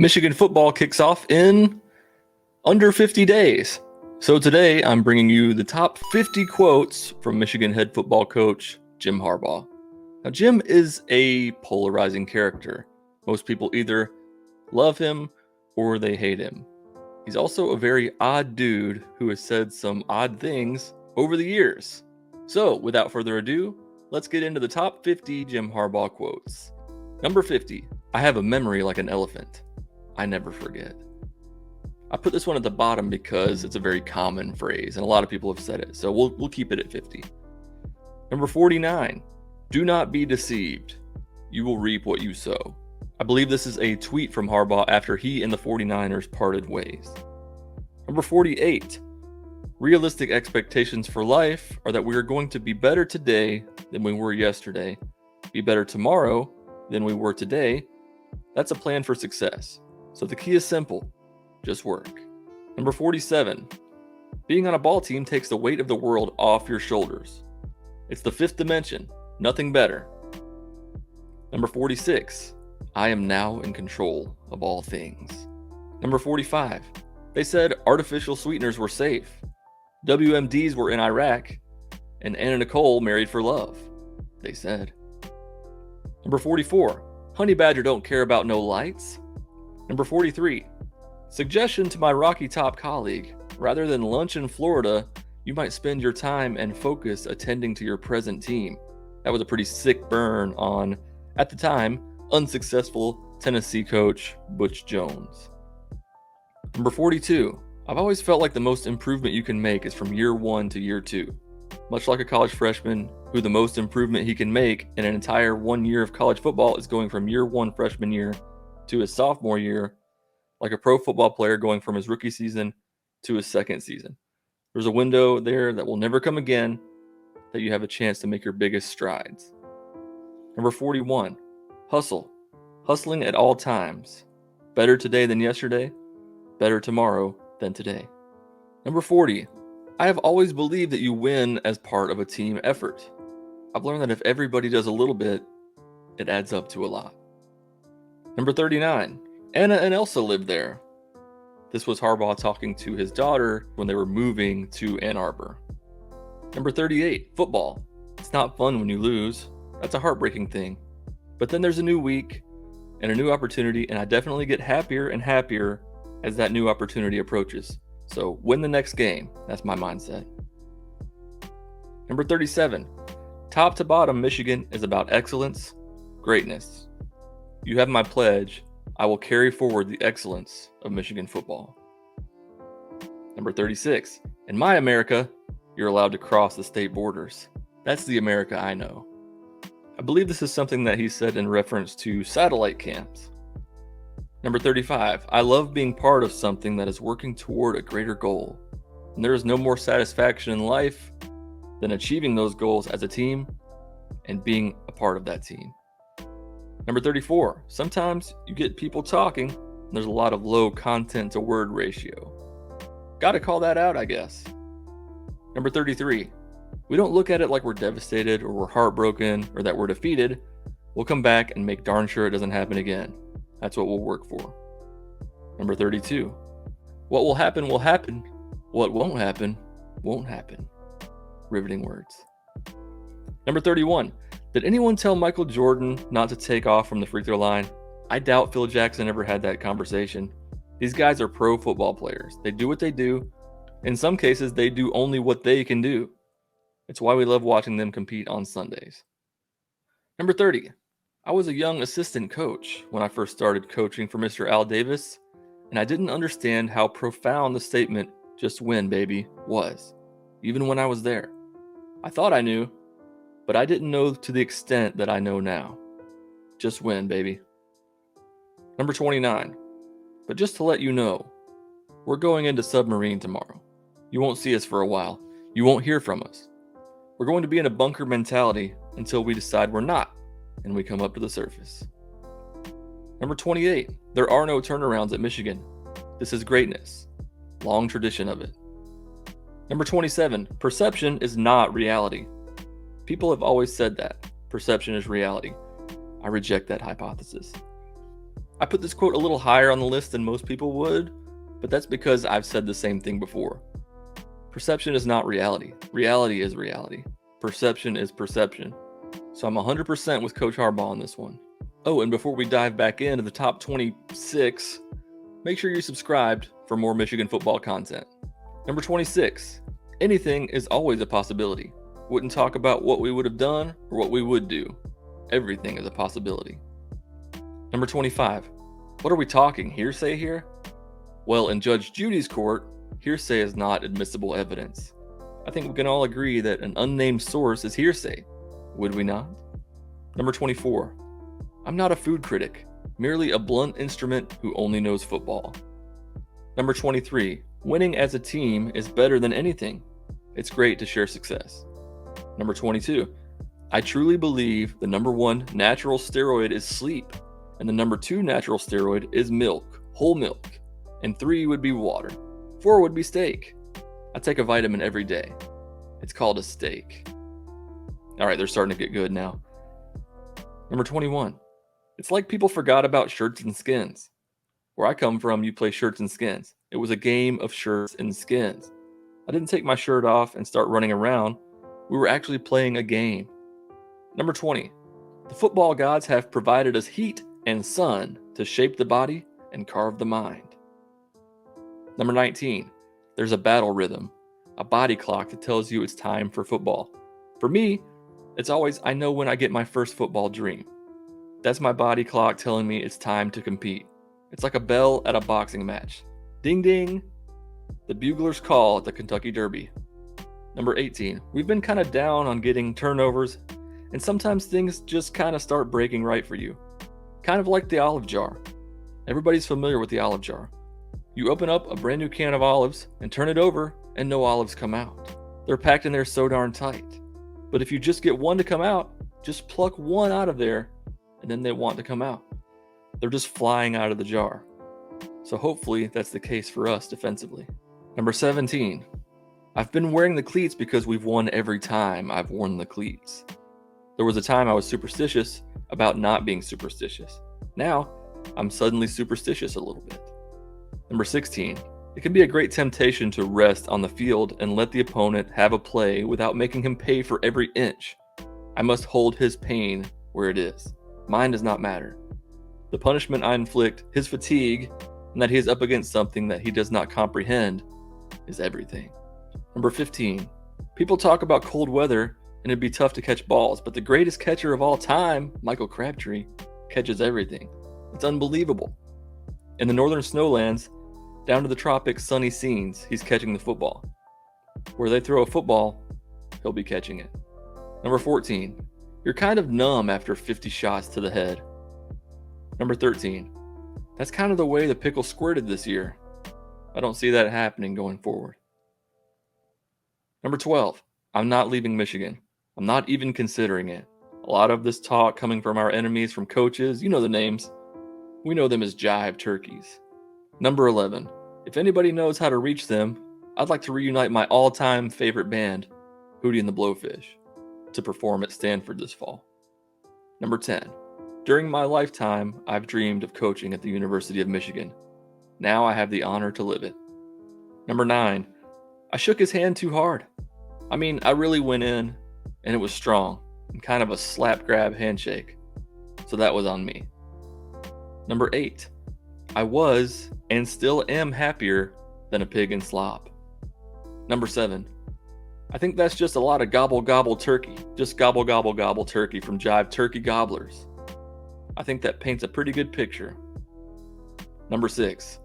Michigan football kicks off in under 50 days. So today I'm bringing you the top 50 quotes from Michigan head football coach Jim Harbaugh. Now, Jim is a polarizing character. Most people either love him or they hate him. He's also a very odd dude who has said some odd things over the years. So without further ado, let's get into the top 50 Jim Harbaugh quotes. Number 50, I have a memory like an elephant. I never forget. I put this one at the bottom because it's a very common phrase and a lot of people have said it, so we'll keep it at 50. Number 49, do not be deceived. You will reap what you sow. I believe this is a tweet from Harbaugh after he and the 49ers parted ways. Number 48, realistic expectations for life are that we are going to be better today than we were yesterday, be better tomorrow than we were today. That's a plan for success. So the key is simple, just work. Number 47, being on a ball team takes the weight of the world off your shoulders. It's the fifth dimension, nothing better. Number 46, I am now in control of all things. Number 45, they said artificial sweeteners were safe. WMDs were in Iraq, and Anna Nicole married for love, they said. Number 44, honey badger don't care about no lights. Number 43, suggestion to my Rocky Top colleague, rather than lunch in Florida, you might spend your time and focus attending to your present team. That was a pretty sick burn on, at the time, unsuccessful Tennessee coach Butch Jones. Number 42, I've always felt like the most improvement you can make is from year 1 to year 2. Much like a college freshman, who the most improvement he can make in an entire 1 year of college football is going from year 1 freshman year to his sophomore year, like a pro football player going from his rookie season to his second season. There's a window there that will never come again that you have a chance to make your biggest strides. Number 41, hustle. Hustling at all times. Better today than yesterday, better tomorrow than today. Number 40, I have always believed that you win as part of a team effort. I've learned that if everybody does a little bit, it adds up to a lot. Number 39, Anna and Elsa lived there. This was Harbaugh talking to his daughter when they were moving to Ann Arbor. Number 38, football. It's not fun when you lose. That's a heartbreaking thing. But then there's a new week and a new opportunity, and I definitely get happier and happier as that new opportunity approaches. So win the next game. That's my mindset. Number 37, top to bottom, Michigan is about excellence, greatness. You have my pledge. I will carry forward the excellence of Michigan football. Number 36, in my America, you're allowed to cross the state borders. That's the America I know. I believe this is something that he said in reference to satellite camps. Number 35, I love being part of something that is working toward a greater goal. And there is no more satisfaction in life than achieving those goals as a team and being a part of that team. Number 34, sometimes you get people talking and there's a lot of low content to word ratio. Gotta call that out, I guess. Number 33, we don't look at it like we're devastated or we're heartbroken or that we're defeated. We'll come back and make darn sure it doesn't happen again. That's what we'll work for. Number 32, what will happen will happen. What won't happen won't happen. Riveting words. Number 31, did anyone tell Michael Jordan not to take off from the free throw line? I doubt Phil Jackson ever had that conversation. These guys are pro football players. They do what they do. In some cases, they do only what they can do. It's why we love watching them compete on Sundays. Number 30, I was a young assistant coach when I first started coaching for Mr. Al Davis, and I didn't understand how profound the statement, just win, baby, was, even when I was there. I thought I knew, but I didn't know to the extent that I know now. Just win, baby. Number 29, but just to let you know, we're going into submarine tomorrow. You won't see us for a while. You won't hear from us. We're going to be in a bunker mentality until we decide we're not, and we come up to the surface. Number 28, there are no turnarounds at Michigan. This is greatness. Long tradition of it. Number 27, perception is not reality. People have always said that. Perception is reality. I reject that hypothesis. I put this quote a little higher on the list than most people would, but that's because I've said the same thing before. Perception is not reality. Reality is reality. Perception is perception. So I'm 100% with Coach Harbaugh on this one. Oh, and before we dive back into the top 26, make sure you're subscribed for more Michigan football content. Number 26, anything is always a possibility. Wouldn't talk about what we would have done or what we would do. Everything is a possibility. Number 25, what are we talking, hearsay here? Well, in Judge Judy's court, hearsay is not admissible evidence. I think we can all agree that an unnamed source is hearsay, would we not? Number 24, I'm not a food critic, merely a blunt instrument who only knows football. Number 23, winning as a team is better than anything. It's great to share success. Number 22, I truly believe the number 1 natural steroid is sleep, and the number 2 natural steroid is milk, whole milk, and 3 would be water. 4 would be steak. I take a vitamin every day. It's called a steak. All right, they're starting to get good now. Number 21, it's like people forgot about shirts and skins. Where I come from, you play shirts and skins. It was a game of shirts and skins. I didn't take my shirt off and start running around. We were actually playing a game. Number 20, the football gods have provided us heat and sun to shape the body and carve the mind. Number 19, there's a battle rhythm, a body clock that tells you it's time for football. For me, it's always I know when I get my first football dream. That's my body clock telling me it's time to compete. It's like a bell at a boxing match. Ding ding, the bugler's call at the Kentucky Derby. Number 18, we've been kind of down on getting turnovers, and sometimes things just kind of start breaking right for you. Kind of like the olive jar. Everybody's familiar with the olive jar. You open up a brand new can of olives and turn it over, and no olives come out. They're packed in there so darn tight. But if you just get one to come out, just pluck one out of there, and then they want to come out. They're just flying out of the jar. So hopefully that's the case for us defensively. Number 17, I've been wearing the cleats because we've won every time I've worn the cleats. There was a time I was superstitious about not being superstitious. Now, I'm suddenly superstitious a little bit. Number 16, it can be a great temptation to rest on the field and let the opponent have a play without making him pay for every inch. I must hold his pain where it is. Mine does not matter. The punishment I inflict, his fatigue, and that he is up against something that he does not comprehend is everything. Number 15, people talk about cold weather and it'd be tough to catch balls, but the greatest catcher of all time, Michael Crabtree, catches everything. It's unbelievable. In the northern snowlands, down to the tropic sunny scenes, he's catching the football. Where they throw a football, he'll be catching it. Number 14, you're kind of numb after 50 shots to the head. Number 13, that's kind of the way the pickle squirted this year. I don't see that happening going forward. Number 12, I'm not leaving Michigan. I'm not even considering it. A lot of this talk coming from our enemies, from coaches, you know the names. We know them as jive turkeys. Number 11, if anybody knows how to reach them, I'd like to reunite my all-time favorite band, Hootie and the Blowfish, to perform at Stanford this fall. Number 10, during my lifetime, I've dreamed of coaching at the University of Michigan. Now I have the honor to live it. Number 9, I shook his hand too hard. I mean, I really went in, and it was strong, and kind of a slap-grab handshake. So that was on me. Number 8, I was, and still am happier than a pig in slop. Number 7, I think that's just a lot of gobble gobble turkey. Just gobble gobble gobble turkey from Jive Turkey Gobblers. I think that paints a pretty good picture. Number 6,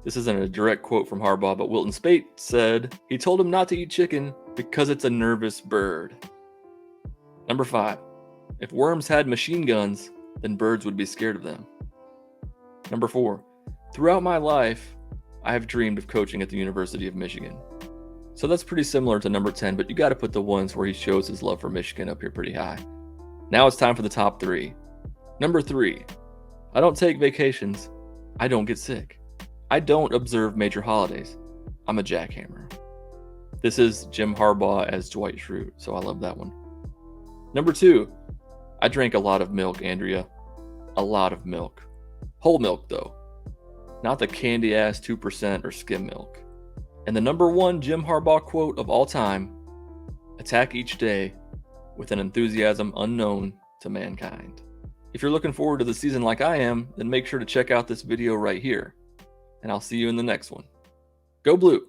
this isn't a direct quote from Harbaugh, but Wilton Spate said he told him not to eat chicken because it's a nervous bird. Number 5, if worms had machine guns, then birds would be scared of them. Number 4, throughout my life, I have dreamed of coaching at the University of Michigan. So that's pretty similar to number 10, but you got to put the ones where he shows his love for Michigan up here pretty high. Now it's time for the top 3. Number 3, I don't take vacations. I don't get sick. I don't observe major holidays. I'm a jackhammer. This is Jim Harbaugh as Dwight Schrute, so I love that one. Number 2, I drank a lot of milk, Andrea. A lot of milk. Whole milk, though, not the candy ass 2% or skim milk. And the number one Jim Harbaugh quote of all time: attack each day with an enthusiasm unknown to mankind. If you're looking forward to the season like I am, then make sure to check out this video right here. And I'll see you in the next one. Go Blue!